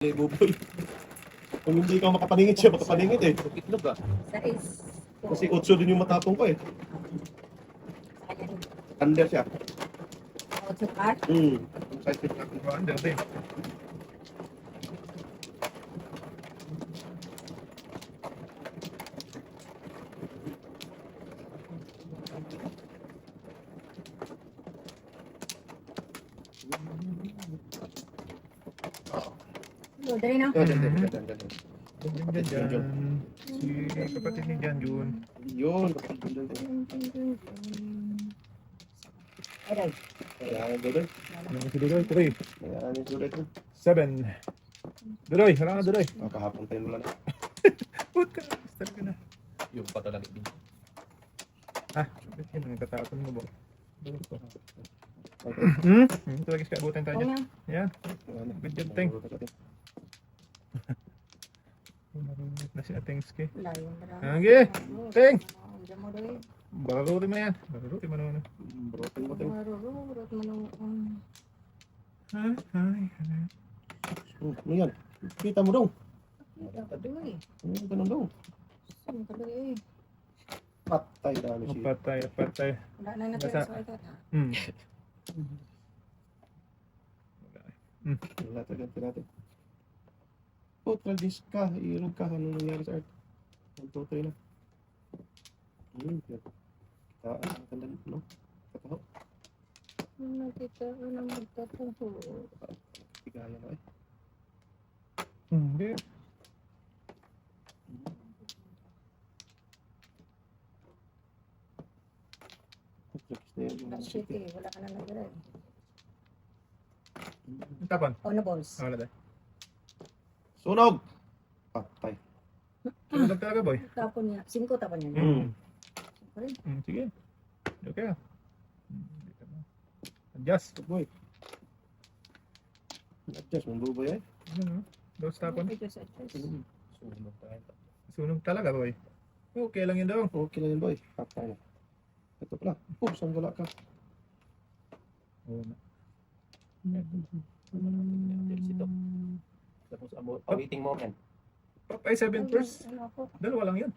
Bubol. Kung hindi ka makapaningit siya, makapaningit eh. Itlog ah. Sais. Kasi 8 din yung matapong ko eh. Under siya. Otso ka? Size ng matapong ko, under din. Dali na. Diyan. Si kapatid ni Jan Jun. Yun. Aray. Kaya Dudoy. Yung si Dudoy, 3. Kaya Dudoy ito. 7. Dudoy, wala nga Dudoy. Kahapon tayo wala na. Put ka na, start ka na. Yung patalang din. Ah, yun, nagtatapon mo ba? Okay. Ito lagi abutin tayo Oo dyan. nga. Yan. Good job, Teng. Marunod na si Ateng Ski. Layo na lang. Sige, Teng. Diyan mo doy. Bakarutin mo yan. Bakarutin mo naman. Broken mo tayo. Marururot mo nung... Ay. Ano yan? Kita mo daw. Doy. Ganun daw. Saan ka doy? Patay dami siya. Patay. Wala na natin. Basta. So, ito na. Wala talaga natin. Total disc ka. Ilog ka. Anong nangyari sa art? Ang total na. Maganda no? Kataho. Nakita ko na magtataho. Tigaya na eh. Hindi. Shit eh. Wala ka na nagara eh. Tapon. Oh, na balls. Wala tayo. Sunog! Patay. Sunog talaga, boy. Tapon niya. 5 tapon niya. Siyempre. Sige. Okay. Adjust. Boy. Adjust. Mambuboy eh. Dos tapon. Adjust. Sunog tayo. Sunog talaga, boy. Okay lang yun daw. Okay lang yun boy. Patay na. Ito pala. Saan wala ka? Oo na. Ito. Tapos awaiting moment. Ay, 7 first. Ano ako? Dalawa lang yun.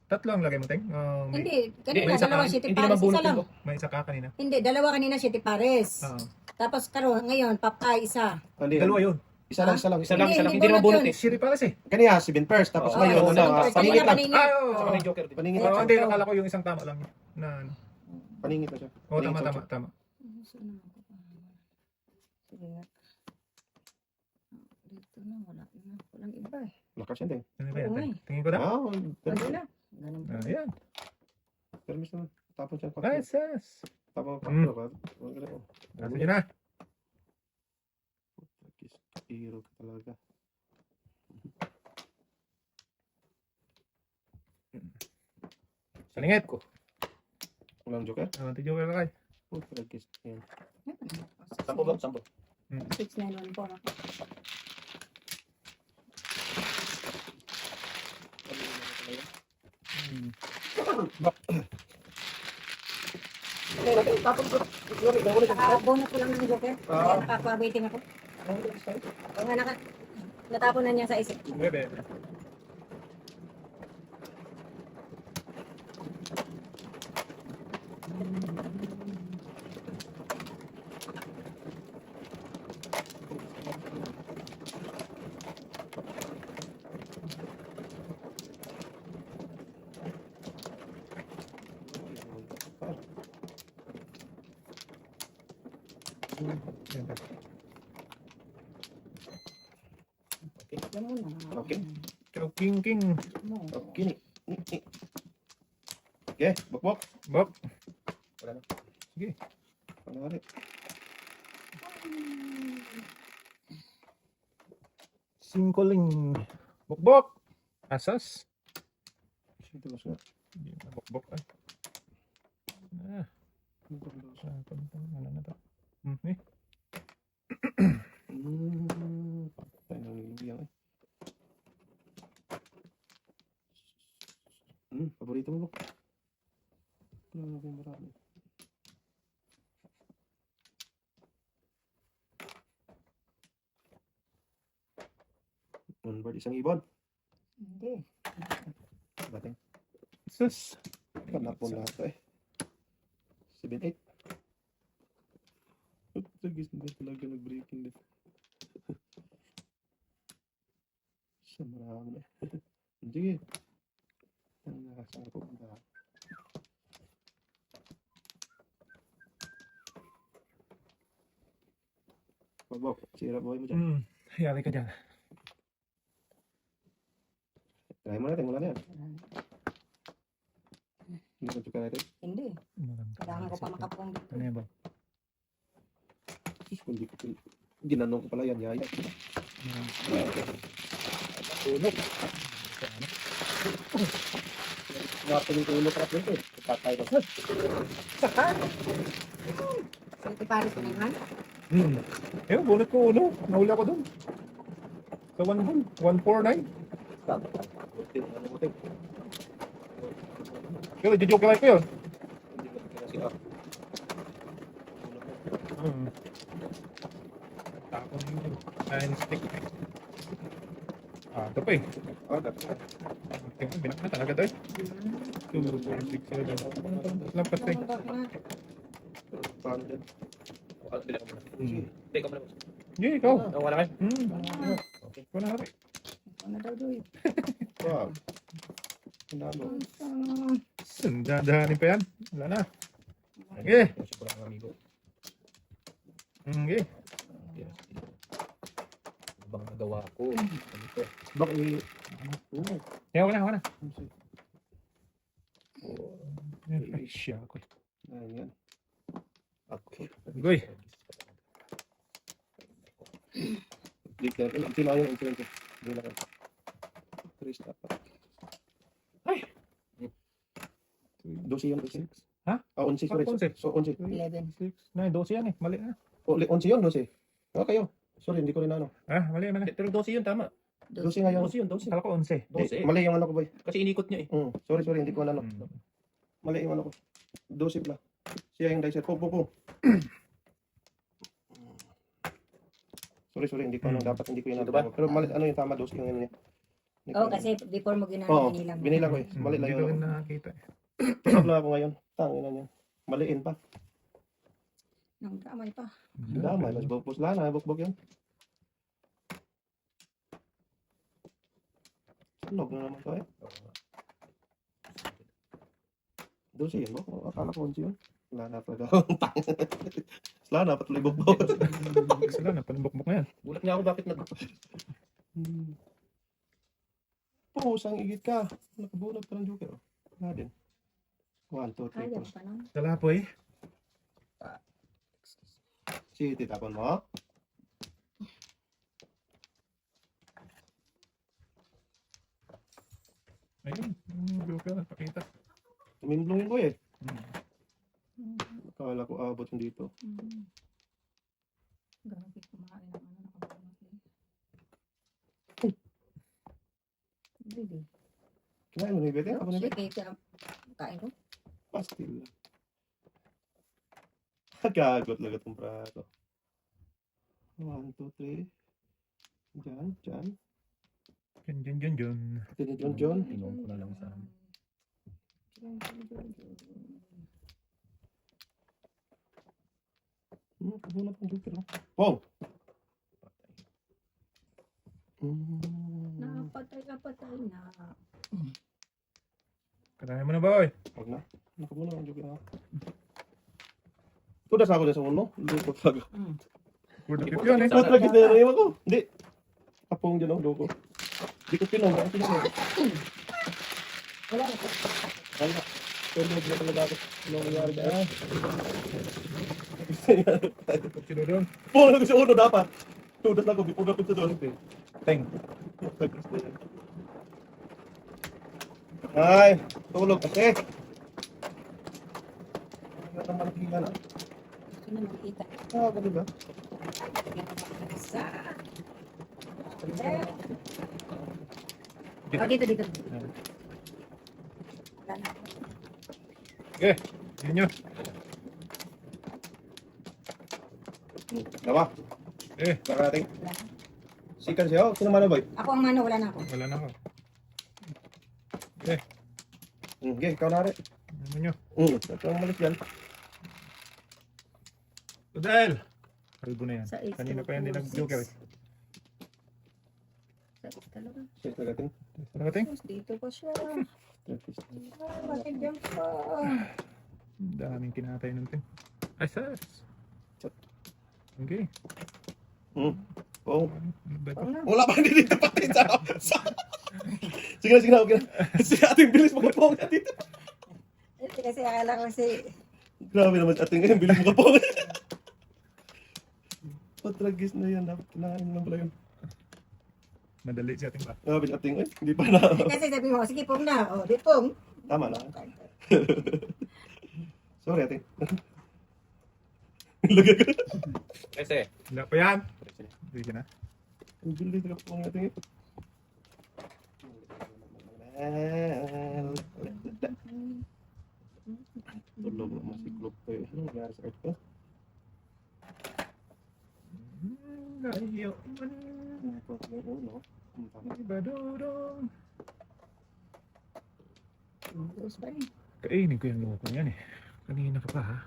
Tatlo ang lagay mo, Teng. Hindi. Kanina, May isa dalawa ka? City Hindi Pares. naman bunot Isa lang. yun. May isa ka kanina. Hindi, dalawa kanina City Pares. Tapos ngayon, Papay isa. Hindi. Dalawa yun. Isa lang. Isa lang. Hindi Hindi naman bunot yun. eh. Shiri Pares eh. Kanina, 7 first. Tapos Oo, ngayon, oo, ano, oo. paningit lang. Ay, oo. Saka may joker din. Paningit Oo, lang hindi. siya. Nakala ko yung isang tama lang. Na, ano. Paningit lang siya. Oo, Paningit lang tama. Sige nga. Dito na, wala na. Walang iba eh. Lakas yan din. Ano ba yan, Oo, Teng? eh. Tingin ko na. Ano na? Ganun pa. Ayan. Permis na. Tapos siya. Nice, yes. Tapos Mm. Ano Nasa yun na. Hero ka talaga. Salingit ko. Walang joker? Joker na kayo. Tragis. Yan. Sampo ba? Sampo. 691 po. Bonus ko lang ng joker. Kaya nakaka-waiting ako. Kaya nga natapon na niya sa isip. Bebe. Alam mo na. Okay. King. Okay. Okay. Bok. Bob. Wala na. Sige. Panari. Singkoling. Bok. Asas. Sino mas nga? Hindi na bok. Ay. Ano na to? Eh. Patay na nilibiyang eh. Paborito mo ba? Ano na marami? Convert isang ibon. Hindi. Bating. Sus. Panapon lahat to eh. 7-8. Tagis na talaga nag-breaking din. Siya marami na. Sige. Ang nakasang po ang lahat. Bob, sira buhay mo dyan. Yari ka dyan. Try mo natin, wala na yan. Hindi ko tsuka natin. Hindi. Kailangan ko pa makapong dito. Ano yan ba? Hindi ko ginanong ko pala yan, yaya. Tulog. Napin yung tulog ka dito eh. Patay ka. So, tiparis ko naman. Eh, bunot ko uno. Nahuli ako dun. Sa 1 bull. 149. Ano mo tayo? Pero, joke lang ko yun. Hindi ko kinasiya. Tapos yung 9 stick. Ito pa eh. Binak na talaga tayo. 2, 4, 6, 7. Lampas tayo. Paano dyan? Bila ka muna. Take ka muna. Hindi, ikaw. Wala kayo? Okay. Ikaw na hari. Ano daw doy? Wow. Ang dami. Dadahanin pa yan. Wala na. Sige. Siguro ang amigo. Sige. Ano bang nagawa ko? Dito. Bak Kaya wala, wala. Ay, siya ako. Ayan. Okay. Goy. Big na ito. Sino yung insurance? Hindi na ka. 3 dapat. Ay! 12 yun, 12. Ha? 11, sorry. 11. So, 11. 11. 6, 9, 12 yan eh. Mali na. 11 yun, 12. Okay yun. Sorry, hindi ko rin ano. Ah, mali, mali. Pero 12 yun, tama. 12 nga yun. 12 yun, 12. Kala ko 11. 12. Mali yung ano ko, boy. Kasi inikot niya eh. Sorry, hindi ko ano. Mali yung ano ko. 12 pala. Siya yung dicer. Po. Sorry, hindi ko ano. Dapat hindi ko yun. Ito ba? Pero mali, ano yung tama, 12 yung ano niya. Oo, kasi before mo Oo, binila mo. binila ko eh. Mali lang Hindi ko rin yun. nakakita eh. Tusok na ako ngayon. Tangin na niya. Maliin pa. Nang damay pa. Damay, mas bukbos lang na. Bukbog yun. Sunog na naman to eh. 12 yun, no? Akala ko 11 yun. Wala na pa daw. Wala na pa tuloy bukbog. Sila na, panibok-bok na yan. Gulat nga ako bakit nag... Pusang igit ka. Nakabunot pa ng joker. Wala din. 1, 2, 3, Kaya 4. pa nun. Sala po eh. Si titapon mo. Ayun, yung joker, pakita. Tumimblong yun ko eh. Akala ko abot yung dito. Grabe kumain ng ano nakabunot eh. Baby. Kinain mo na yung bete? Ako na yung bete? Sige, kain ko. Pastil lang. Kagot lagat ng prato. 1, 2, 3. Diyan. Dyan. John. Pinom ko na lang sa... Kabunot ng joker. Wow! Napatay na. Kanahin mo na ba oy? Huwag na. Nakabunot ng joker ako. Tudas ako dyan sa uno. Luko talaga. Good tip yun eh. Tudas lagi sa naiwan ko. Hindi. Kapong dyan ako. Luko. Hindi ko pinom. Ang pinom. Wala na. Wala. Pero hindi na talaga ako. Ano nangyari dyan? Sino doon? Puno ko sa uno dapat. Tudas lang ko. Puno ko sa doon. Teng. Ay, tulog kasi. Ano naman kita na? Ito na makikita. Ah, ganun ba? Sa... Dito. Wala na. Okay, yun nyo. Dalawa. Eh, Nakarating. Sikan siya. Sino mano boy? Ako ang mano, wala na ako. Wala na ako. Okay. Okay, ikaw na rin. Ano nyo? Ito ang malis yan. Dahil. Kalbo na yan. Sa is- Kanina pa yan din nag-joker. Talaga. Siya tagating. Ano ting? Dito pa siya. Bakit dyan pa? Daming kinatay ng ting. Ay, sas. Okay. Oo. Ba't Oo na. Wala pa hindi dito patay sige na, sige na. Okay na. Sige ating bilis magkapong na dito. Kasi akala ko kasi Grabe naman ating ngayon, bilis magkapong. Patragis na yan. Dapat kinain lang pala yun. madali si ating ba? Grabe ating ngayon. Hindi pa na. kasi sabi mo, sige pong na. O, di pong. Tama na. Sorry ating. Lagay ka. Kasi. Wala pa yan. Sige na. Ang bilis magkapong ating. Tulog na masiklop ko eh. Ano nangyari sa art ko? Gayo man. Ano ito? May uno. Ang tama. Ibadorong. Tapos pa rin. Kainin ko yung loko niyan eh. Kanina ka pa ha.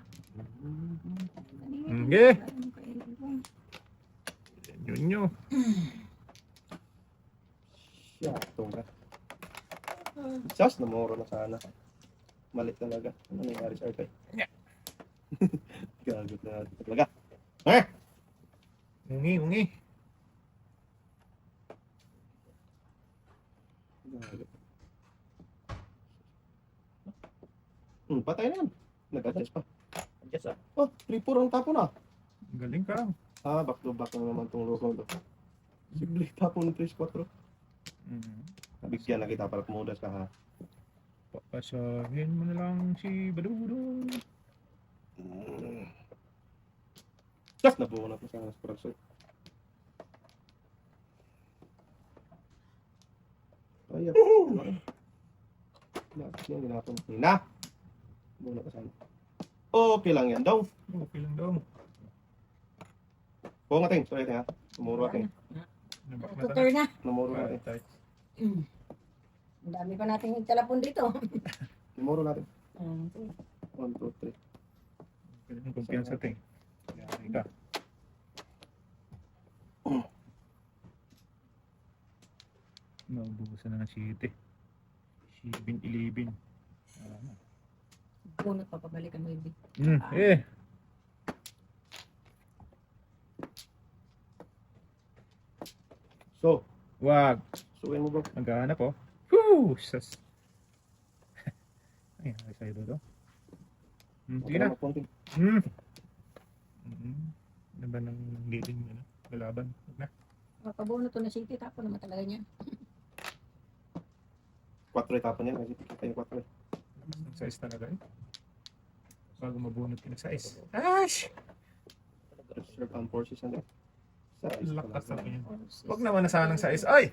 Kanina, Sige. ano kainin ko? Yun nyo. Siya, itong ka. Just namoro na sana. Mali talaga. Ano nangyari sa art eh? Gagot na talaga. Eh! Ungi. Gagot. Patay na yan. Nag-adjust pa. Yes, ah. Oh, 3-4 ang tapo na. Galing ka. Back to back na naman itong loko to. Simple tapon 3-4. Bigyan na kita para kumudas ka ha. Papasahin mo na lang si Badurong. Just nabuo na po sa sponsor. Ayan. Lahat yung ginapon. Na! Buo na ka sana. Okay lang yan daw. Okay lang daw. Oo nga ting. Sorry ting ha. Namuro ating. Tutor na. Namuro natin. Ang dami pa nating talapon dito. Namuro natin. 1, 2, 3. Galing kumpiyansa ting. Yari ka. Naubusan na ng city. 7-11. Bunot pa pabalikan mo yung Eh. So, Wag. suwain mo ba? Maghahanap oh. Whew! Sas. Ay, ay sa'yo doon. Sige na. Magpunting. Ano ba nang leading ano? Lalaban? Huwag na. Makabuno to na city. Tapo naman talaga niya. 4 tapon yan. Kasi kita yung 4. Ang size talaga eh. Bago mabunot ka ng size. Ash! Reserve and forces and size. Lakas na yun. Huwag naman nasanang size. Ay!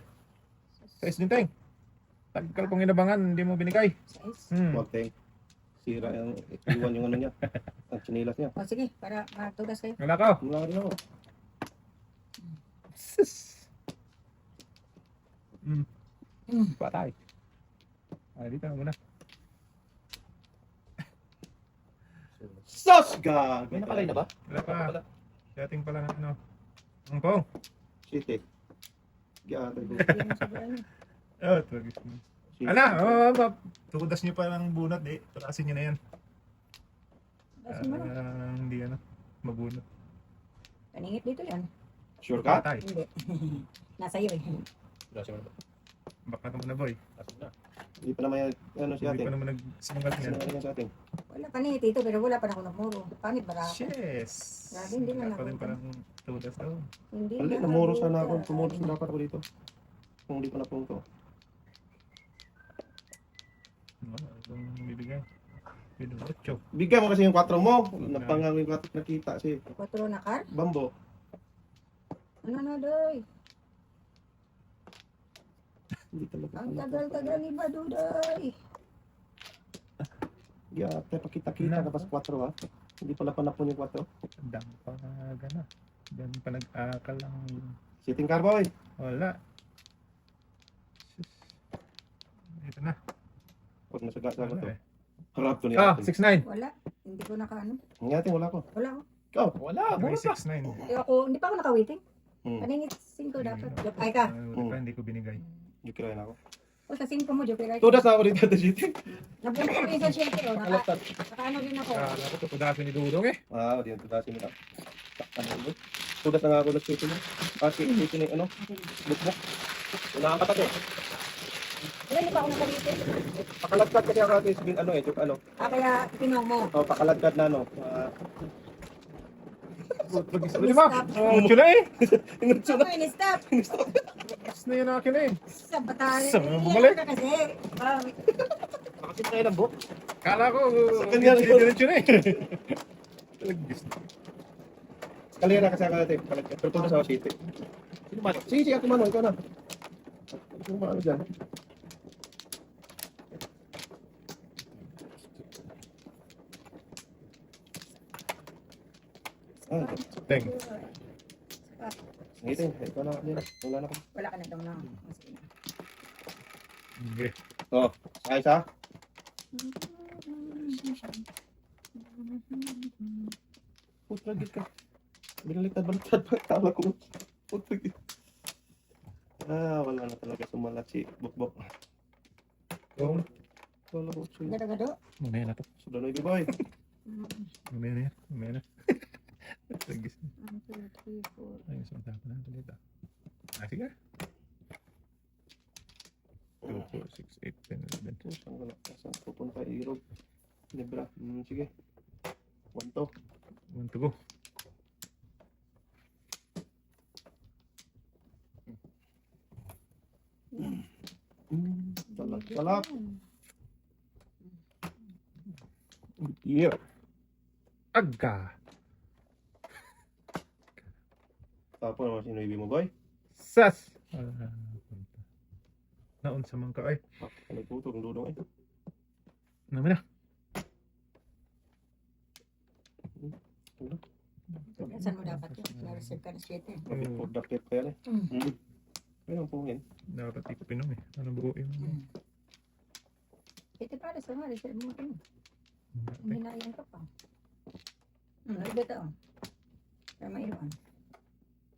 Size din tayong. Tagal kong inabangan, hindi mo binigay. Size. Huwag ting. Sira yung iwan yung ano niya. Ang chinilas niya. O sige, para matugas kayo. Wala ka. Wala rin ako. Patay. Ay, dito muna. Sus! Gag! May nakalay na ba? Wala pa. Dating pala ng ano. Ang pong. Shit eh. Gata ko. Hindi mo sobrang ano. Oh, tragis mo. Ala, tukudas nyo pa ng bunot eh. Tulasin nyo na yan. Tapos mo na. Hindi ano. Mabunot. Kaningit dito yan. Sure ka? Patay. Hindi. Nasa iyo eh. Kasi mo na ba? Baka naman na boy. Kasi na. Hindi pa naman yan, ano si Hindi atin. pa naman nagsimangal niyan. Sinangalan sa atin. Wala kaningit dito pero wala pa na ako nagmuro. Pangit ba ako? Yes. Grabe, hindi man Wala pa rin ako. parang tudas daw. Hindi Hindi, na namuro sana ako. nabuta. Tumuro sana dapat ako dito. Kung hindi pa napunto. Ano, itong bibigay. Pinurotcho. Bigyan mo kasi yung 4 mo. Napangang yung 4 nakita si 4 na car? Bambo. Ano na doy? Hindi talaga. Ang tagal-tagal ni Baduday. Gata, pakita-kita ka pas 4 ha. Hindi pala panapon yung 4. Dami pa gana. Dami pa nag-akal lang. Sitting car boy. Wala. Sus. Ito na. Pag nasaga-saga Wala to. eh. Harap to ni Ah, Atin. 6'9". Wala. Hindi ko nakaano. Ang ating wala ko. Wala ko. Ikaw. Wala, mura pa. 6'9". Hindi pa ako naka-waiting. Hmm. Paningisin ko dapat. Ay ka. Hindi ko binigay. Yung kirain ako. O sa 5 mo, Joker. Tudas na ako dito at sitting. Nabunod ko yung sa 7. Kalaptan. Naka-ano din ako. Kala ko tutudasin ni Dudong eh. Ah, di yung tudasin nila. Ano yun? Tudas na nga ako ng sitting. Ah, sitting yung ano? Bukbuk. Wala kang katat eh. Wala, hindi pa ako naka-waiting. Pakalagkat kasi ako natin sabihin ano eh. Yung ano. Kaya tinong mo. Oh, pakalagkat na ano. Lima. Mucho na eh. Ako yun, stop. Mas na yun akin eh. Sa batali. Saan mo bumalik? Ka kasi. Nakasit tayo ng book. Kala ko, kanya yun. diretso na eh. Talagis na. Kalera kasi ako natin. Pakalagkat. Pero tudas ako sitting. Sino ba? Sige, ako mano. Ikaw na. Ano ba ano dyan? Ah, Teng. ngiting. Ikaw na. Wala na ko. Wala ka na daw na. Sige na. Okay. Oh, ayos ha? Putragit ka. Binaliktad-baliktad pa. Tama ko. Putragit. Ah, wala na talaga sumalat si Bukbok. Oh, Wala ko siya. Gado-gado. mamaya na to. Sudah na boy. Mamaya na yan. Mamaya na. Talagis na. 1, 2, 3, 4. Ayun, saan tapo na ito dito. Ah, sige. 2, 4, 6, 8, 10, 11. Saan wala? Saan pupunta? Europe. Libra. Sige. 1 to. Want to go. Salak. Salak. Yeah. Aga. Tapo naman sinuibi mo boy. Sas. Naon sa man ka ay. Nagtutog ang dudong eh. Naman na. Saan mo dapat yun? Na-reserve ka na 7. Dapit pa yan eh. Ayun ang pungin. Dapat ipinom eh. Ano buuin mo? Ito para sa mga reserve mo ito. Hinayan ka pa. Iba ito. Para maiwan.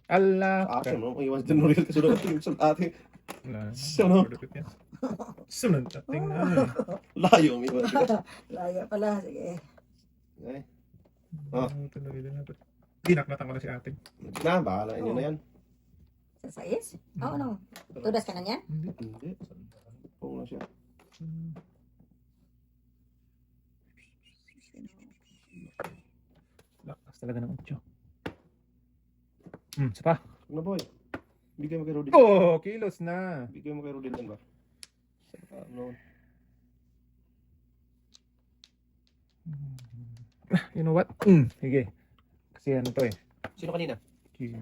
Allah. Ate mo, iwan din mo rin kasunod yung sa ate. Sunod. Sunod. Ating na. Layo ang iwan. Laya pala. Sige. Ay, Tuloy din natin. Dinaknatan ko na si ate. na, bahala inyo na yan. Sa 6? Oo, no. Tudas ka na niyan? Hindi. Pung na siya. Lakas talaga ng 8. Isa pa. Ano boy? Bigay mo kay Rodin. Oh, kilos na. Bigay mo kay Rodin yan ba? Ano? You know what? Sige. Kasi ano to eh. Sino kanina? Hindi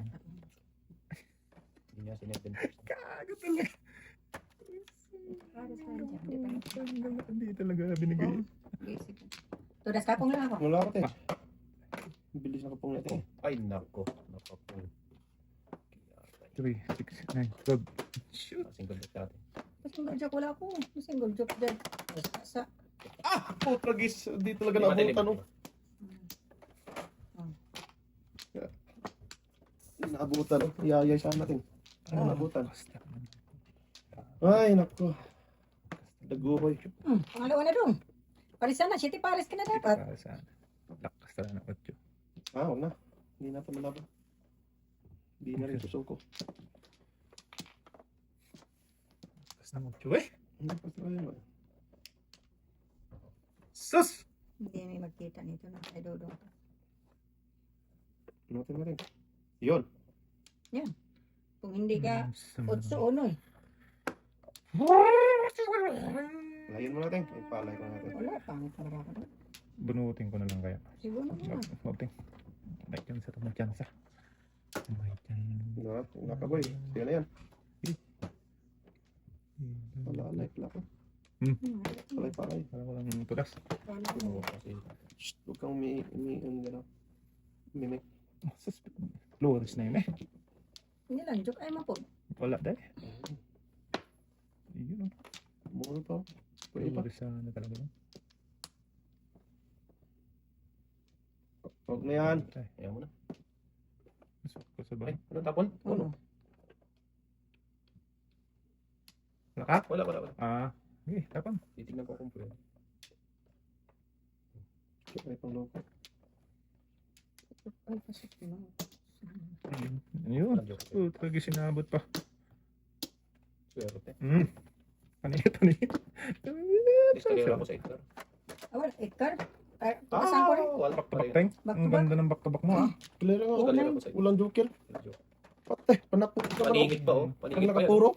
Hindi niya sinetend. Kago talaga. Para sa kanya. Hindi talaga binigay. Tudas ka kung lang ako. Wala ko te. Bilis na kapong natin. Ay, nako. Nakapong. 3, 6, 9, 12. Shoot. Single deck natin. Single joke wala ako. Single joke dyan. Sa Ah! Putragis! Di talaga Hindi naabutan madilim. no. Naabutan no. Iyayay saan natin. Ano naabutan? Ay, nako. Daguhoy. pangalawa na doon. Paris na. 7 pares ka na dapat. Para sa lakas talaga ng 8. Ah, huwag na. Hindi natin malaban. Hindi na rin susuko. Lakas ng 8 eh. Ano pa sa kayo? Sus! Hindi may magkita nito na. Ay, dodo. Natin na rin. Yun. Kung hindi ka, 8 uno eh. Layan mo natin. Ipalay ko natin. Wala, pangit talaga ako doon. Bunutin ko na lang kaya. Siguro naman. Bunutin. May chance ito. May chance. May chance. Diba? Nakaboy. Siya na yan. Wala, like lang. Palay. Parang walang tulas. Oo, kasi Shh, huwag kang ano gano'n. Mimik. Flores na yun eh. Hindi lang, joke ay mapod. Wala dahil. Yun Muro pa. Pwede pa. Flores na talaga. Huwag na yan. ayaw mo na. Masuk ko sa ba? Ay, ano tapon? Uno. Lakat? Wala. Okay, tapon. Titignan ko kung pwede. Ay, pang loko. Ay, pasok na. Ayun. Walang joke. Lagi sinabot pa. Swerte. Paningit. Diskalera ko sa itar. Awal, Edgar. Pakasan ko rin. Wala Back to pa back rin. tank. Back to Ang back. ganda ng back to back mo ah. Kalera nga. Diskalera ko sa itar. Walang joker. Walang joke. Patay. Panapot ka naman. Paningit pa oh. Pag Paningit pa yan. nakapuro.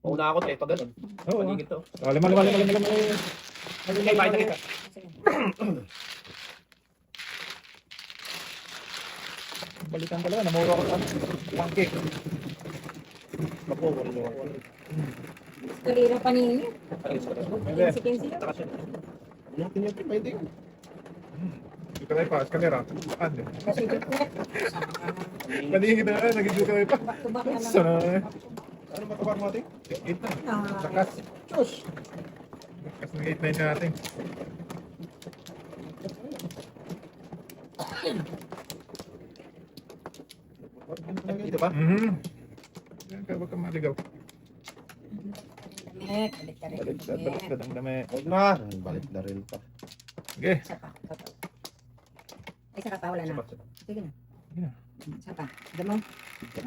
Mauna ako pag ganun. Oo. Paningit to. Lima. Ay, bakit nakita? Balikan talaga. Namura ko sa pancake. Ako, wala. Kalira pa ninyo. Alis ka na. Kinsi lang. Takas yun. Natin yung pwede. Dito kayo pa. Eskalera. Saan din? Kasi joke na. Paningit na. Nag-dito kayo pa. Back to back na lang. Sana. Ano ba tabak natin? 8 na. Ah, Sakas. Diyos! Sakas ng 8-9 natin. Dito pa? Yan ka, huwag kang maligaw. Baliktad ang dami. Huwag na. Balik na rin pa. Okay. Isa pa. Ay, saka pa. Wala na. Sige na. Sige na. Isa pa. Gamang.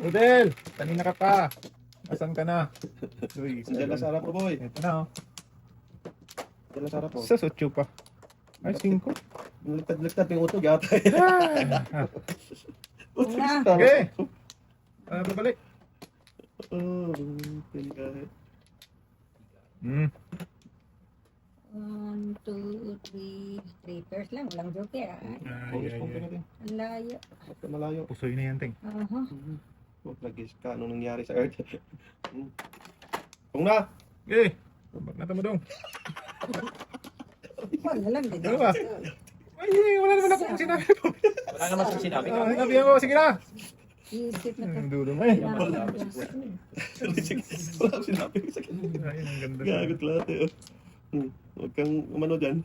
Rodel! Kanina ka pa. Asan ka na? Uy, Diyan na sa harap ko, boy. ito na oh. Diyan na sa harap ko. Sa 8 pa. Ay, 5. Ligtad yung utog yata. Una. Okay. Babalik. Oh, pwede kahit. 1, 2, 3. 3 pairs lang. Walang joke ah. Ay. natin. Ang layo. Huwag ka malayo. Pusoy na yan, Ting. Aha. Huwag lagi ka. Anong nangyari sa Earth? Kung na! Okay. Babak na tamadong. Wala lang din. Ano ba? Ay, wala naman akong sinabi po. Wala naman sa sinabi ka. Sinabi mo, sige na. Isip na to. Ang dulo mo eh. Wala akong sinabi sa kanya. Ay, ang ganda. Gagot lahat eh. Huwag kang umano dyan.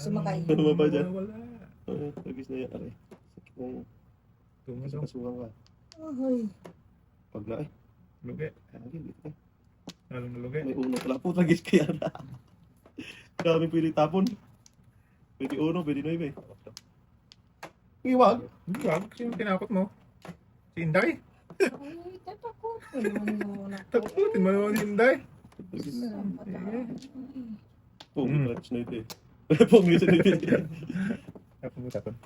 Sumakay. Ano ba dyan? Wala. Lagis na yan. Aray. Sakit ng Tumadong. kasukan ka. Ay. Pag na eh. Lugi. Lagi, dito ka. Lalong nalugi. May uno pala po. Lagis kaya na. Dami pwede tapon. Pwede uno, pwede nueve. Iwag. Hindi ba? Sino tinakot mo? Si Inday? Ay, tatakotin mo na. Takutin mo naman si Inday. Pong clutch na ito eh. Pong lisa na ito eh. Tapos mo tapon.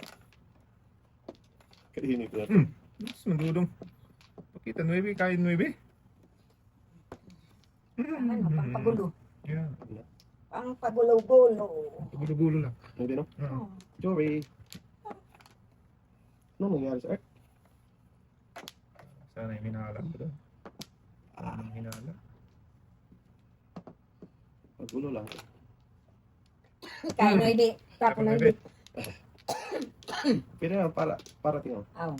Kainin ko na. Mas mandudong. Pakita 9, kain 9. Ano, pangpagulo. Yeah. Pangpagulo-gulo. Gulo-gulo lang. Hindi no? Oh. Jory. Ano nangyari sa Earth? Sana yung hinala ko doon. Ang hinala. Pagulo lang. Kaya na hindi. Tapo na hindi. Pwede lang para tingnan. Aw.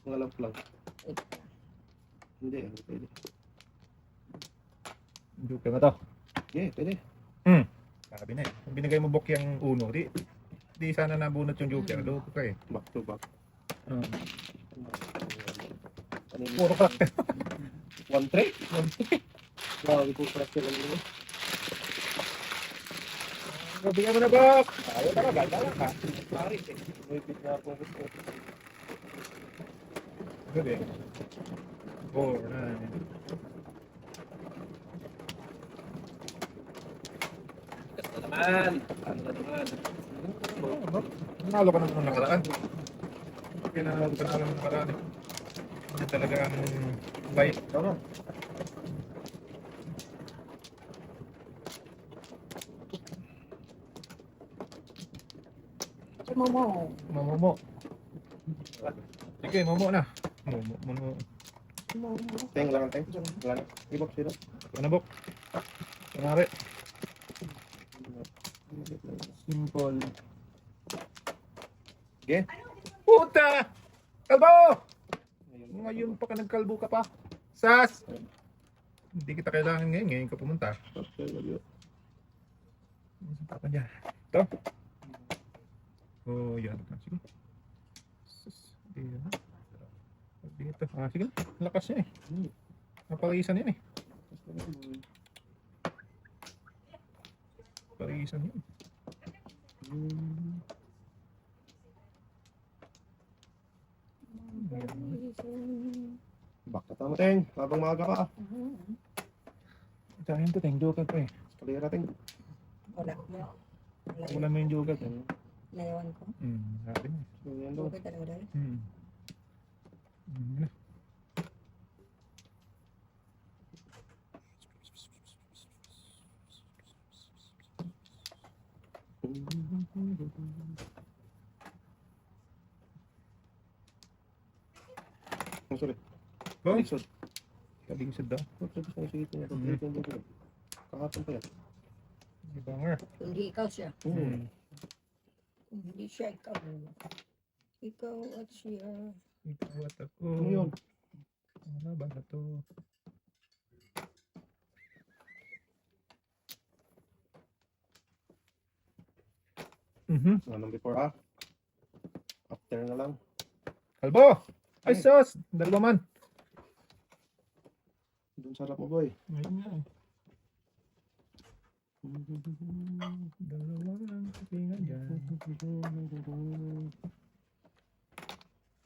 Mga lamp lang. Hindi, pwede. Joke mo to. Yeah, pwede. Sabi na eh. Kung binigay mo bok yung uno, di sana nabunot yung joker. Loko ka eh. Back to back. Puro ka. 1-3? Grabe po pressure lang yun. Bigyan mo na bok! Ayaw talaga, ayaw ka. Pari, may bit na ako gusto. Good eh. 4, 9. Ano naman? Nanalo ka naman ng nakaraan. Pinanalo ka naman ng nakaraan eh. Hindi talaga ang light. Tama. Momo. Momo. Sige, momo na. Momo. Teng, wala kang teng. Wala na. Ibok, sira. Panabok. Kunwari. Simple. Okay. Puta! Kalbo! Ngayon pa ka nagkalbo ka pa. Sas! Hindi kita kailangan ngayon. Ngayon ka pumunta. Saan pa niya? Ito. Oh, yan. Sige. Sus. Dito. Dito. Ah, sige. Lakas niya eh. Napalisan yan eh. Palisan yan. Baka tama, teng. Habang maaga ka. Sa akin to, teng. Joker pa eh. Kalira, teng. Wala. Wala mo yung joker. Naiwan ko. Sabi niya. Yan daw. Okay talaga dahil. Yun na. Ang sulit. Go. Ay, sulit. Kalisod daw. Kahapon pa yan. Iba nga. Hindi ikaw siya. Kung hindi siya, ikaw. Ikaw at siya. Ikaw at ako. Ano yun? Ano ba na to? Anong before ah? After na lang. Kalbo! Ay, sus! Dalawa man. Doon sarap mo, boy. Ayun nga eh. Dalawa lang. Kasi nga dyan.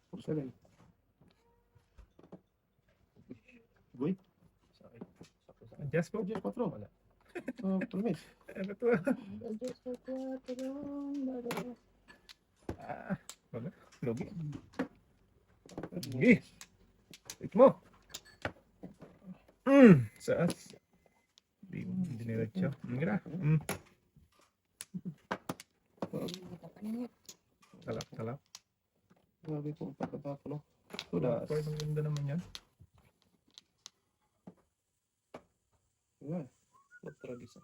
Porcelain. Boy? Sakit. Adjust po. Jeff, patro. Wala. Promise. Ano to? Ah, wala. Logi. Sige. Wait mo. Saas. Hindi mo diniretso. Hindi na. Talap, talap. Grabe po, pagkatako, no? Tudas. Ang ganda naman yan. Wala. Magtragisa.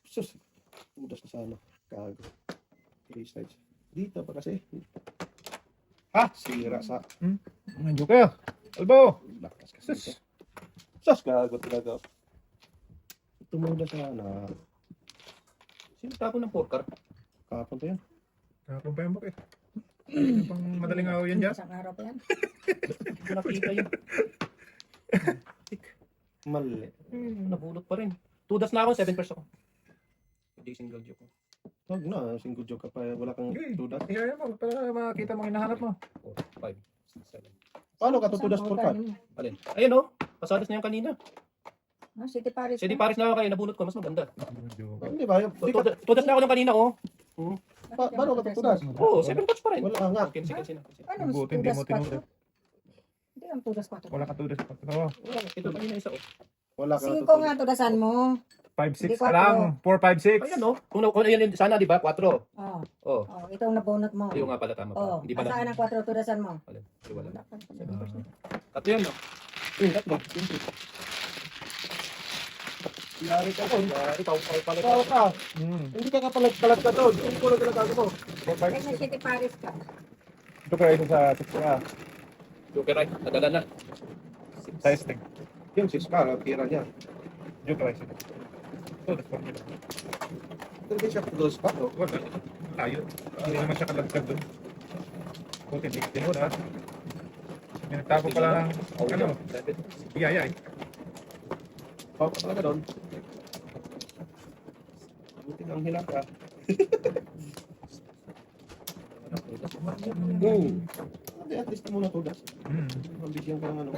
Sus. Tudas na sana. Kago. 3 sides. Dito pa kasi. Ha? Sira sa... Nandiyo ka. Kalbo! Lakas kasi Sus. dito. Sus, kago talaga. Tumuda sana. Sino tapo ng porkar? Kahapon pa yan. Kakong pa yan bakit? Ano pang madaling araw yan dyan? Isang araw pa yan. Hindi ko nakita yun. Mali. Nabulot pa rin. 2 das na ako, 7 pers ako. Hindi single joke. Huwag na. Single joke ka pa. Wala kang Okay. tudas. Kaya mo, para makita mo hinahanap mo. 4, 5, 6, 7. Paano ka tutudas Isang por pautan card? mo. Alin? Ayun oh. Pasadas na yung kanina. Ah, City Paris. City Paris na ako kayo, nabunot ko. Mas maganda. Hindi ba? Hindi ka, 2 das na ako ng kanina oh. paano ka tutudas? Oo, 7 pers pa rin. Wala nga. Okay, sige, sige. Ano mas Buti hindi mo tudas pa tinudas. to? Hindi ang tudas pa to. Wala ka tudas pa. Oo. Ito kanina isa oh. Wala ka 5 tutudas. nga tudasan mo. 5, 6 Hindi, kwatro. lang. 4, 5, 6. Ayan oh. Kung ayan yun, sana di ba? 4. Oh. Oh. Oh, ito ang nabunot mo. Ayun nga pala tama pa. Oh, Hindi pala. saan ang 4 tudasan mo? Alin? Hindi wala. Wala pa. 7 pers na. Tatlo yan no. Tatlo. Yari ka ko. Ikaw pala. Ikaw ka. Hindi ka kapalag-palag ka doon. Hindi ko lang ginagago mo. 4, 5, Kaya sa City Paris ka. Ito kaya isa sa 6 ka. Joker ay, nadala na. Size thing. Yung 6 ka, tira niya. Joker ay isa. Tudas pa rin. Hindi siya tutudas pa. No? Wala. Tayo. Hindi naman siya kalagkag doon. Buti, hindi mo na. May nagtapo pala ng ano, iyaya eh. Pao ka talaga doon. Buti ang hilak ka. Hindi, at least mo na tudas. Mabigyan ka ng ano.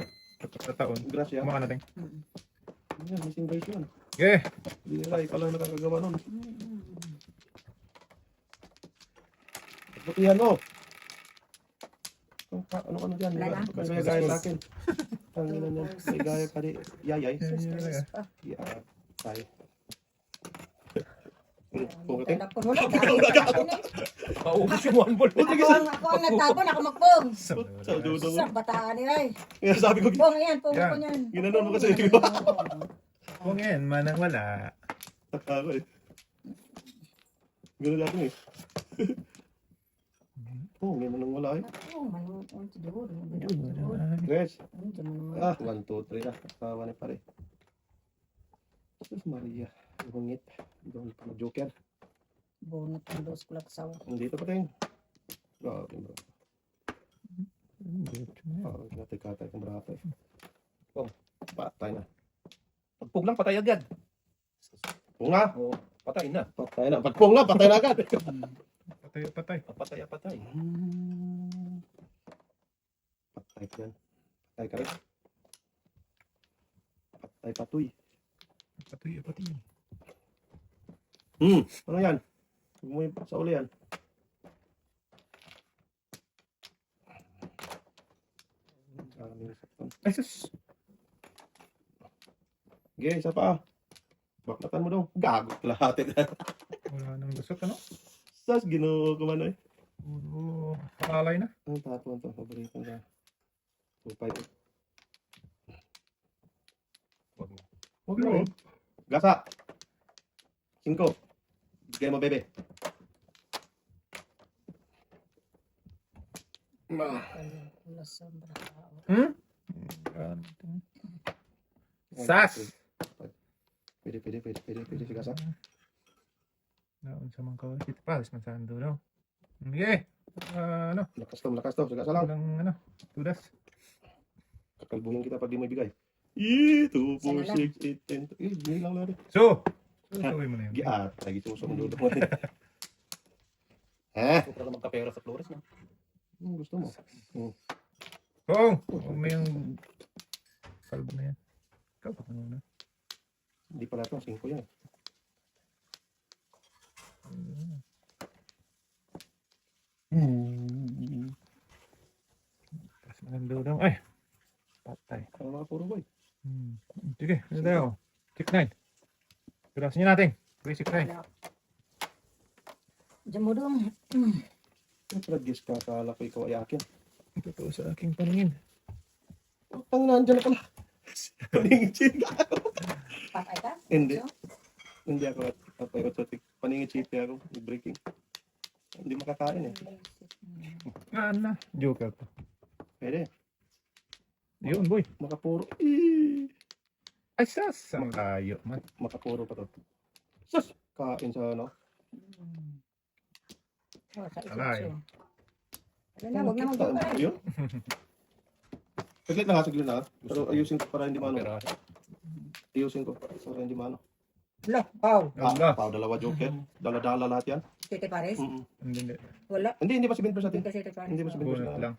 Sa taon. Grasya. Kumaka natin. Yan, missing base yun. Okay. Hindi nila, ikaw lang nakakagawa nun. Butihan mo. Ano dyan? Wala na. Kaya gaya sa akin. Ang ina niya. May gaya ka di. Yayay. Tudas pa. Yeah. Tayo. Pukitin. Telefon wala. Dahil Paubos yung one ball. ako ang nagtapon, ako magpong. Sa dudo mo. Sa bataan nila eh. Kaya sabi ko, Pong yan, pong Yan. ko yan. ginanon mo kasi. Kung yan, manang wala. Ako eh. Ganun natin eh. Oh, ganun nang wala eh. Oo, manuon siguro. Guys. Ah. 1, 2, 3 na. Kawa ni pare. Jesus Maria. Bungit. Doon pa ng Joker. Bunot ang dos kulak sawa. Nandito pa tayo. Grabe bro. Kinatay-katay kang brato eh. Oh, patay na. Pagpug lang, patay agad. Oo nga. Oo, patay na. Patay na. Pagpong na, patay na agad. Patay, patay. Patay, patay. Patay ka yan. Patay ka rin. Patay patuy. Patay, patay. Ano yan? Huwag mo yung sa uli yan. Ay, sus. Okay, isa pa. Baklatan mo dong. Gago lahat. Wala nang lusot, ano? Sas, ginoo ko man eh. Puro pakalay na. Ang tapon to, paborito na. Upay. Wag mo. Huwag mo. Gasa. 5. Bigay mo, bebe. Hmm? Sas! Pwede, gasa. Naon sa mga kawal. Ito pa, alis man saan doon, no? Okay. Ano? Lakas to. Sige, lang. Walang, ano? Tudas. Kakalbuhin kita pag di mo ibigay. 2, 4, 6, 8, 10. Hindi lang natin. So! Susuwi mo na yun. Giat. Lagi susong dulo mo. Ha? Para magkapera sa Flores, no? Gusto mo? Kung! Huwag mo yung kalbo na yan. Ikaw pa na. Hindi pala ito. 5 yan. Tapos maganda daw. Ay! Patay. Ang mga puro boy. Sige, ano tayo? 6-9. Pirasin niyo natin. 3-6-9. Diyan mo dong. Nagpragis ka. Kala ko ikaw ay akin. Totoo sa aking paningin. Pang nandyan na pala. Paningin chika ako. Patay ka? Hindi. Hindi ako autotic. Paningin chika ako. Breaking. Hindi makakain eh. Na. Joker to. Pwede. Yun, boy. Makapuro. Ay, sas! Ang layo, man. Makapuro pa to. Sus! Kain sa ano. Oh, sa Alay. isip siya. Wala na, huwag na mag-buka. Yun? Saglit na. Pero ayusin ko para hindi mano. Pera. Ayusin ko para hindi mano. Wala, pau. Wala. Dalawa joker. Dala-dala lahat yan. Tete Pares? Hindi. Wala. Hindi pa 7% Hindi natin. kasi Tete Pares. Hindi pa 7%. Bunot lang.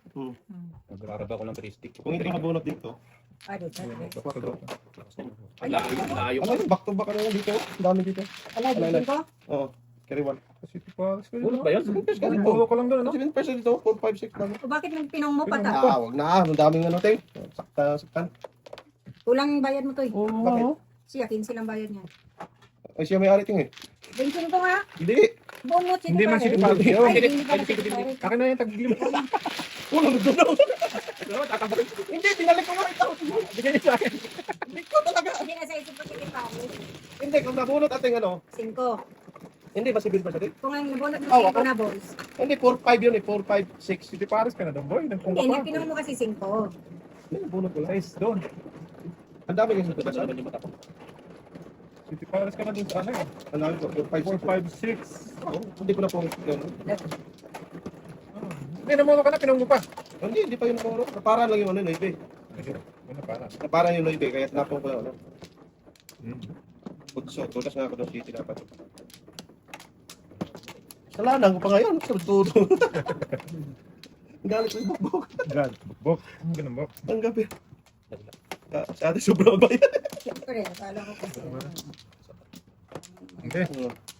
Nagraraba ko ng 3 stick. Kung hindi ka mabunot dito. Ay, doon. Ang layo. Ano yun? Back to back ano yun dito? Ang dami dito. Alay, Alay. dito ko? Oo. Carry 1. Kasi ito pares ko Bunot ba yun? Puro ko lang doon, ano? 7% dito. 4, 5, 6 lang. O bakit nang pinong mo pa ta? Wag na. Ang daming ano tayo. Saktan. Kulang bayad mo to eh. Bakit? Siya, 15 lang bayad niya. Ay siya may ari ting eh. 25 nga. Hindi. Bonus Tete Hindi man Pares. Tete Pares. Ay, hindi pala Tete Pares. Akin na yung tag-lim. Wala na doon. Hindi, pinalik ko nga ito. Bigyan niyo sa akin. Hindi ko talaga. Hindi na sa isip ko Tete Pares. Hindi, kung nabunot ating ano. 5. Hindi, masibil pa siya din. Kung ang nabunot mo Oh, 5 ako? na boys. Hindi, 4-5 yun eh. 4-5, 6. City Pares ka na doon, boy. Nagpunga Hindi, pa. pinong mo kasi 5. Hindi, nabunot ko lang. Size doon. Ang dami yung sa Ano yung mata ko? City Pares ka na doon sa ano eh. Ang dami ko, 4-5, 4, 5, 6. 6. Hindi ko na po yun. Hindi, namuno ka na, pinungo pa. Hindi pa yun puro. Naparaan lang yung ano, noibe. Ano para? Naparaan yung noibe, kaya tinapong ko na ano. Tudas nga ako ng city dapat. Salanang ko pa ngayon, sartudo. Ang galit ko yung bukbok. God, bukbok. Ang ganun bok. Ang gabi. Si ate sobrang ba yan? Siyempre, akala ko kasi. Okay.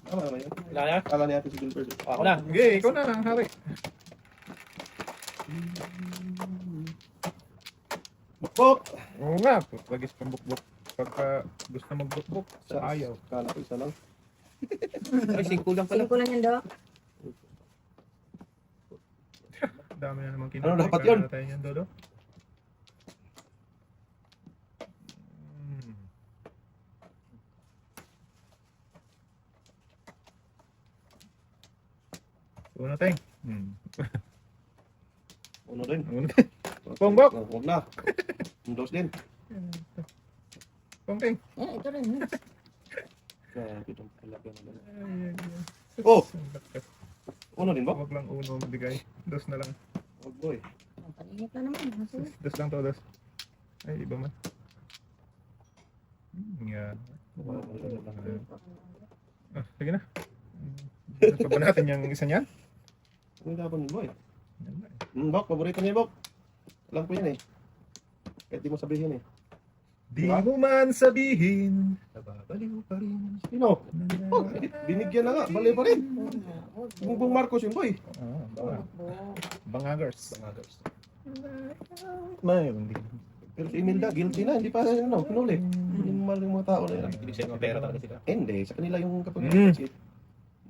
Tama naman yun. Wala na? Kala ni ate si Gilbert. Ako na. Okay, ikaw na lang, hari. Bukbok! Oo nga, lagis pang bukbok. Pagka gusto magbukbok, sa ayaw. Kala ko isa lang. Ay, 5 lang pala. 5 lang yan, Dok. Dami na naman Ano dapat yun? Kaya tayo yan, Dodo. Hmm. Una tayong. Uno din. Una tayong. Pongbok! Huwag na. Dos din. Pongpeng. Ito rin. Grabe itong talaga naman. Ay, ay, ay. Oh! Ang lakas. Uno din ba? Huwag lang uno magbigay. Dos na lang. Huwag boy. Ang paningit na naman. Kasi, Dos lang to, dos. Ay, iba man. Yeah. Sige na. Dos pa ba natin yung isa niyan? Ano dapat ni boy? Yan na eh. Bok, paborito niya Bok. Alam ko yan eh. Kahit di mo sabihin eh. Di mo man sabihin, nababaliw pa rin. Sino? Oh, binigyan na nga. Bali pa rin. Bumbong Marcos yun boy. Bangagers. Bangagers. May hindi. Pero si Imelda, guilty na. Hindi pa pinuli. Hindi mo maling mga tao na yan. Ibig sabihin ng pera talaga sila. Hindi, sa kanila yung kapag Mm.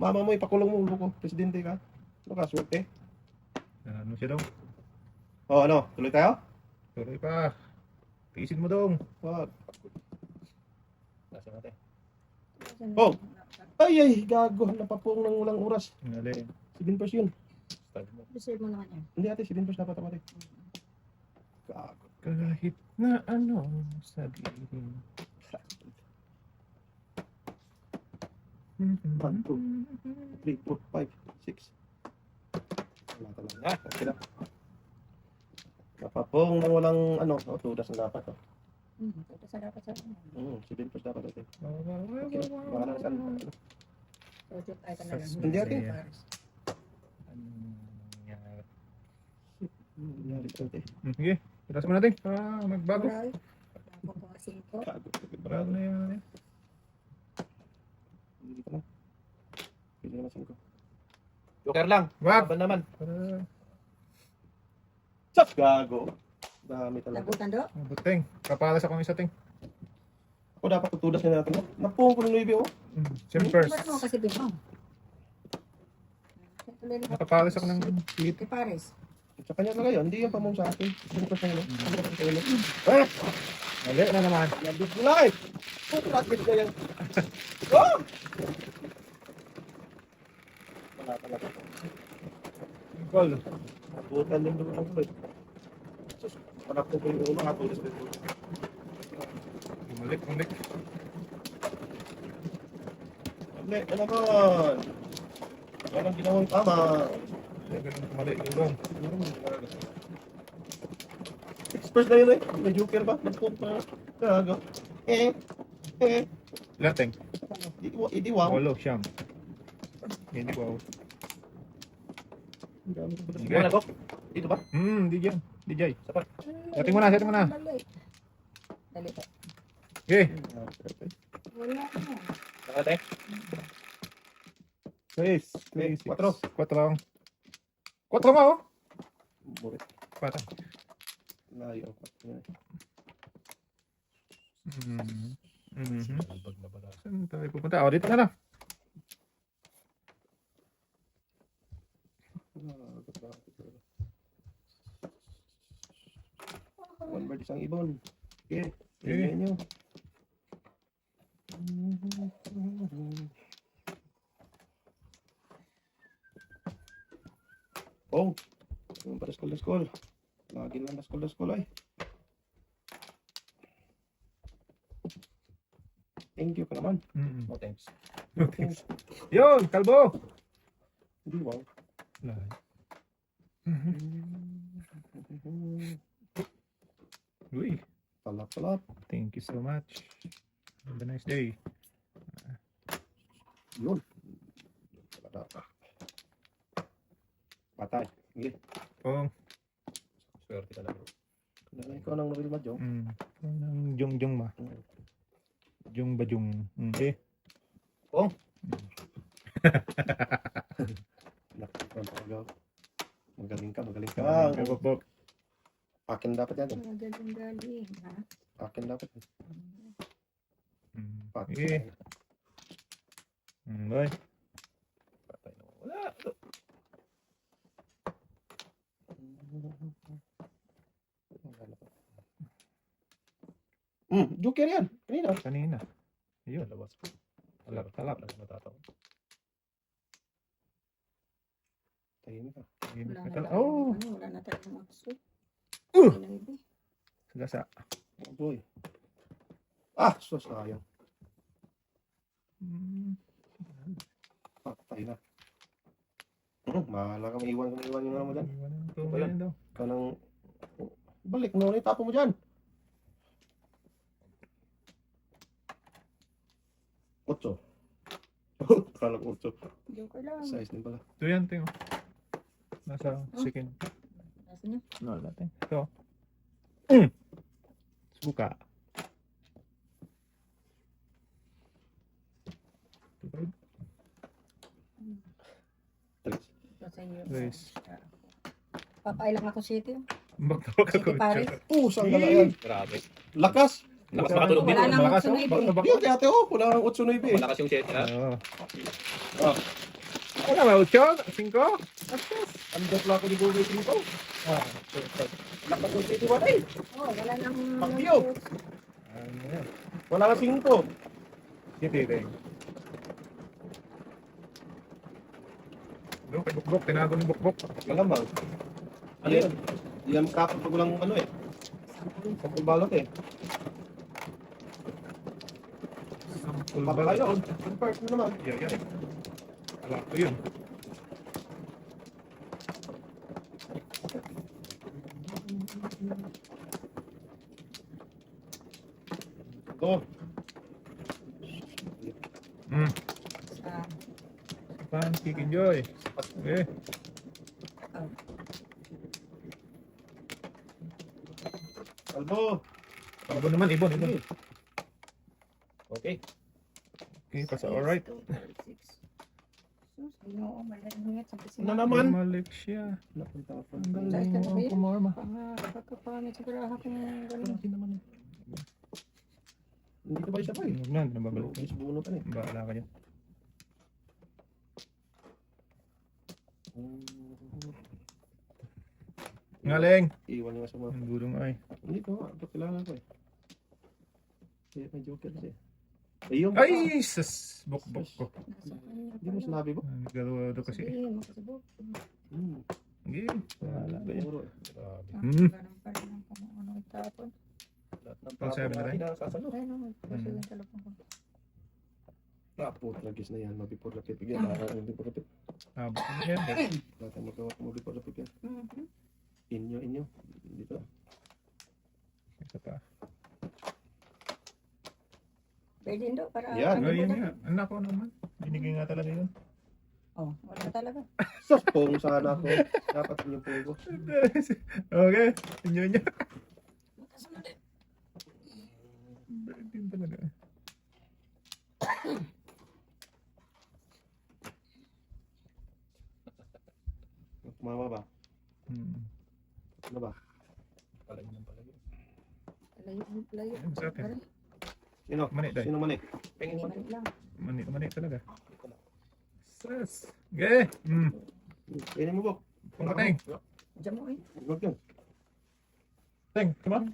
Mama mo, ipakulong mo ulo ko. Presidente ka. Ano ka, swerte? Ano siya daw? Oh, ano? Tuloy tayo? Tuloy pa. Tiisin mo dong. Wag. Nasa natin. Oh! Ay, gago. Napapong ng walang oras. Ngali. 7 pesos yun. Start mo. Reserve mo naman yan. Hindi ate, 7 pesos dapat ako ate. Gago. Kahit na ano sabihin. 1, 2, 3, 4, 5, 6. Wala talaga. Ah, Okay lang. Napapong ng walang ano, tudas na dapat. Oh. Ito sa dapat sa ano. 7 pesos dapat ate. Okay. Baka lang saan. So, joke tayo talaga. Hindi ate. Nangyari ito ate. Sige, itas mo natin. Magbago. Oral. Ako po kasi ito. Gago. Bago na yan. Hindi ko na. Pili naman 5. Joker lang. Wag! Laban naman. Sak! Gago. Dami talaga. Nabutan, Dok. Buteng. Kapalas akong isa ting. Ako dapat tutudas na natin. Napong ko ng 9 oh. Simpers. Ba't mo kasi bimang? Nakapalas ako ng hit. Kay Paris. Sa kanya talaga yun. Hindi yung pamong sa akin. Hindi ko sa kanya. Mali na naman. Nandit mo lang eh. Puto rakit ka yan. Oh! Wala talaga. Goal. Butan yung dulo ko eh. Sus, panak ko yung ulo. Hatulis ko yung ulo. Malik. Mali, ano naman? Walang ginawang tama. Mali. Dong. Express na yun eh. May joker ba? Nagpunta pa. Gago. Lateng. Idi wow. Walo siyam. Hindi wow. Sige na, Bok. Dito ba? DJ. DJ. Sapa. Setting mo na. Dali. Dali po. Okay. Wala na. Saka natin. 6, 4. 4 nga oh. Burit. 4. Layo. Albag na pala. Saan tayo pupunta? Oh, dito na lang. One bird isang ibon. Okay. Okay. Tingnan nyo. Oh. Yung para school. Lagi lang na school ay. Thank you ka naman. No thanks. Yun, kalbo. Hindi wow. Uy, Talap. thank you so much. Have a nice day. Yun. Patay. Sige. Oh, Swerte ka lang. Nalay ko ng Noel Madjo. Ang jong ma. Jong ba jong? Okay. Oh. Magaling ka. Bok. Akin dapat yan. Galing. Ha? Akin dapat. Okay. Akin. Boy. Patay na. Wala. Joker yan. Kanina. Kanina. Ayun. Labas po. Talap. Talap. Matataw. Tahimik ka. Tahimik Wala na na tala- tayo. Oh! Wala na tayong akso. Uh! Maybe. Sagasa. Oh, boy. So sayang. Hmm. Patay na. Mahala ka, maiwan yung ano mo dyan. Iwan na. Tumayan daw. Kanang, balik mo na tapo mo dyan. 8. Akala ko 8. Joker lang. Size din pala. Ito yan, Ting. Nasa second. Nasa niya? No, natin. Ito. Suka. Ito sa inyo. Guys. Papailang ako city. Magtawag ako. City Paris. Saan gala yan? Grabe. Lakas. Lakas makatulog dito. Wala nang Malakas, utso na oh. iba. Bak- bak- Hindi, ate, wala kang 8 na ibi. Malakas yung set ha. Oo. Ah, Ano ba? 8? 5? ang dapla ko ni Google dito. Lakas ng city wala eh. Oh, wala nang... Pagdiyo. Ano yan? Wala kang 5. City, Ting. Doon kay Bukbok. Tinago ni Bukbok. Malamang. Ano yun? Yan kapag pag walang ano eh. Sampung balot eh. Sampul Baka ba? kayo, confirm mo naman. Yeah, yeah. Alam ko yun. Ito. Sa... Pan, Kiki Joy. Okay. Kalbo. Ibon naman, ibon. Okay. Okay, pasa alright. 2, 4, 6. Sus, ginoo, malamingit. Sabi si Na Mama. naman. Bumalik siya. Napunta ka pa. Ang galing mo ang kumorma. Pagkapamit sa garaha kong gano'n. Hindi naman eh. Hindi ka ba isa pa eh? Huwag na, nababalik. Sa buno pa eh. Bahala ka dyan. Ngaling! Iwan nga sa mga. Ang gulong ay. Hindi ko nga. Ito kilala ko eh. Kaya may joker siya. Ayun. Ay! Sas! Bukbok ko. Nasa kanya Hindi mo sinabi ba? Nagalo kasi. Sabihin mo kasi buk. Okay. Bahala ka dyan. Siguro eh. Grabe. Ganun pa rin ang kung ano itapon. Lahat ng Pang seven na rin. Sasalo. Ay, no, kasi yung talapon ko. Putlagis na yan. Mabipur lapit. Bigyan. Mabipur lapit. Habang yan. Lahat ang magawa ko mabipur lapit yan. Mhm. Inyo. Dito. Isa pa. Pwede do, para... Yan. ano Ayun mo nga. Anak ko naman. Binigay nga talaga yun. Oh, wala talaga. Sos pong sana ko. Dapat yung pong ko. Okay. Inyo. Makasunod eh. Din talaga. Mama ba? Ano ba? Palagi ng palagi. Layo. Ayun, sa atin. Sino? Mani, day. Sino mani? Pengin pa. Mani lang. Mani talaga. Sas. Okay. Kainin mo ba? Pangkateng. Diyan mo eh. Huwag yun. Teng, come on.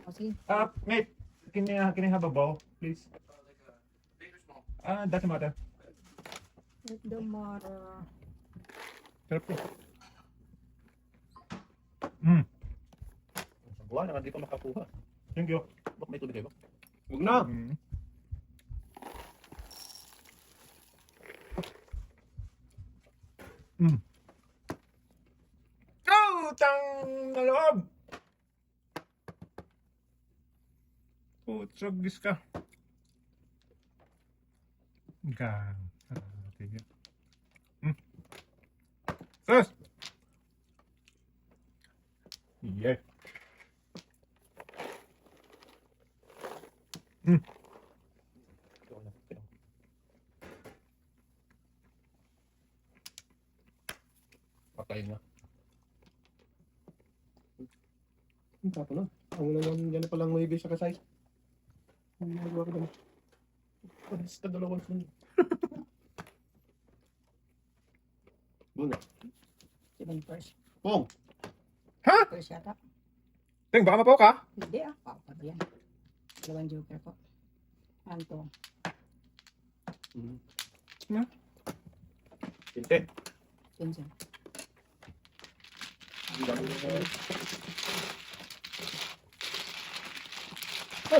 O sige. Mate. Can I have a bowl, please? Doesn't matter. It don't matter. Sarap ko. Buwan na, hindi pa makakuha. Thank you. Bak may tubig kayo ba? Huwag na. Utang na loob! Putsagis ka. Gang. Tigil. Sus! Yeah. Ito na. Ito. Patay na. Ang tapo na. Ang lang yan palang may ibig sa ka-size. Ang nagawa ko naman. Panis na dalawang sun. Muna. 7 first. Pong! Ha? First yata. Ting, baka mapaw ka? Hindi ah. Pa ba yan? Dalawang joker po. Anto. Hindi. 15.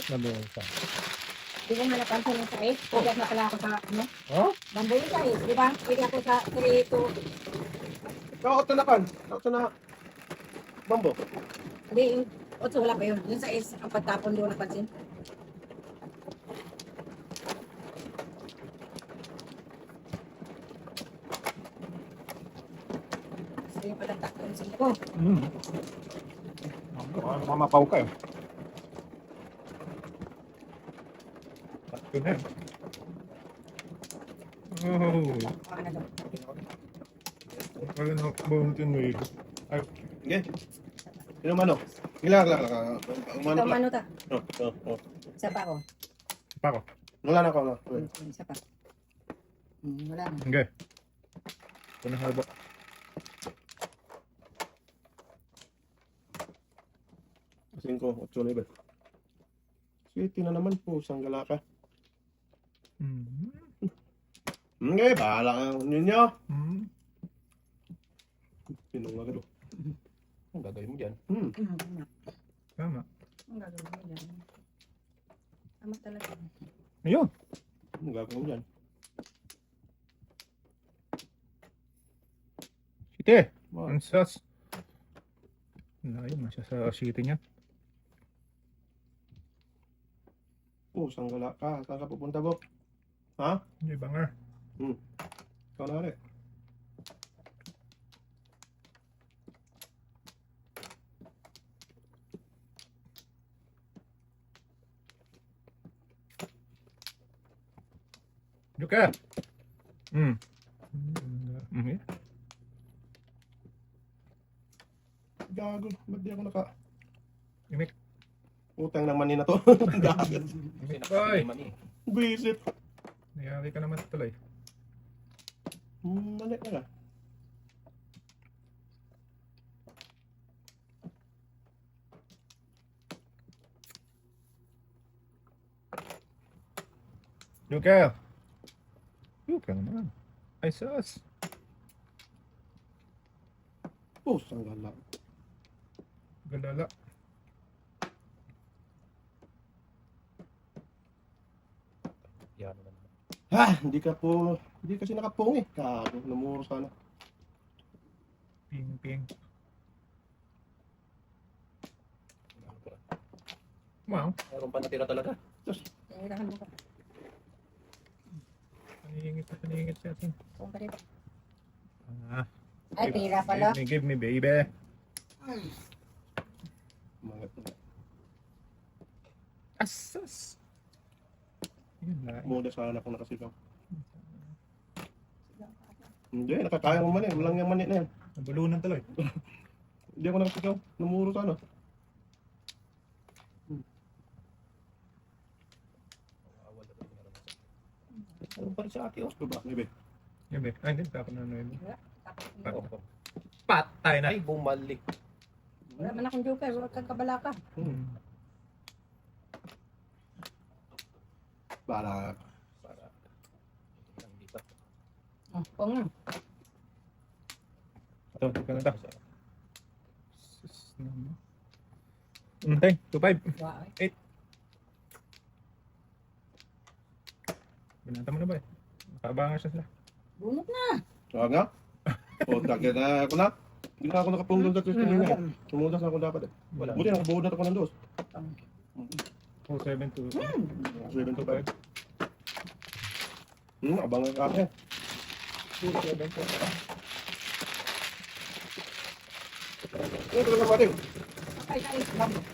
Nabusa. Di ko nga napansin yung size. Pwede na pala ako sa ano? Oh? Bambo yung size. Di ba? Pwede ako sa 3 to... Nakakot na kan. Nakakot na. Bambo. Hindi, yung 8 wala pa yun. Yung size, ang pagtapon doon napansin. Kasi yung pagtapon sa ko. Mamapaw ka eh. Tatlo na yan. Oh. Baka na daw. Wala na mountain wave. Ay, Sige. Sino mano? Ilang. Umano Ikaw pala. mano ta? Oh. Isa pa ako. pa ko. Wala na ako. No. Isa pa. Wala na. Sige. Ito na haba. Kasing ko, 8 level. City na naman po, sanggala ka. Okay, bahala ka ninyo. Pinong agad oh. Ang gagawin mo dyan? Tama. Ang gagawin mo dyan. Tama talaga. Ayun. Ang gagawin mo dyan? City. Wow. Ang sas. Layo na siya sa city niya. Oh, sanggala ka. Saan ka pupunta, Bok? Ha? Hindi banger. Ikaw na ulit. Joker. Yeah. Gago. Ba't di ako naka... Imik. Utang ng mani na to. Gago. Kasi Ay. nakakaliman eh. Bisit. Nayari ka naman tuloy. Mali na lang. Joker. Joker naman. Ay sas. Oh, sanggala. Galala. Yan na naman. Hindi ka po... Hindi kasi nakapong eh. Gago. Namuro sana. Ping ping. Wow. Meron pa natira talaga. Tirahan mo ka. Paningit siya atin. Kung pa dito. Ah. Ay, tira pala. Give me baby. Mangat na. Asas. Yun na. Muda sana kung nakasigaw. Hindi, nakakaya ko mani. Walang yung mani na yan. Nabulunan tuloy. Hindi ako nakasigaw. Namuro sana. Awal na talaga. Ano pa rin sa ate oh. Ito ba? Maybe. Yun ba? Ay, hindi. Tapos na ano yun. Oo. Patay na. Ay, bumalik. Wala man akong joker. Huwag kang kabala ka. Para. Para. Hindi pa. Oo nga. Ito, ito na ito. Sus naman. Tay, 2-5. Wow. Binata mo na ba eh? Nakaabangan siya sila. Bunot na. Saka nga? O, takit na ako na. Hindi na ako nakapungdol sa Tristan niya. Sumudas na ako dapat eh. Wala. Buti nakabuod na ako ng dos. Oh, 7-2. 7 to 5. Abang ang kaya. 7 po. Ito lang natin. Ay, ay, bambo.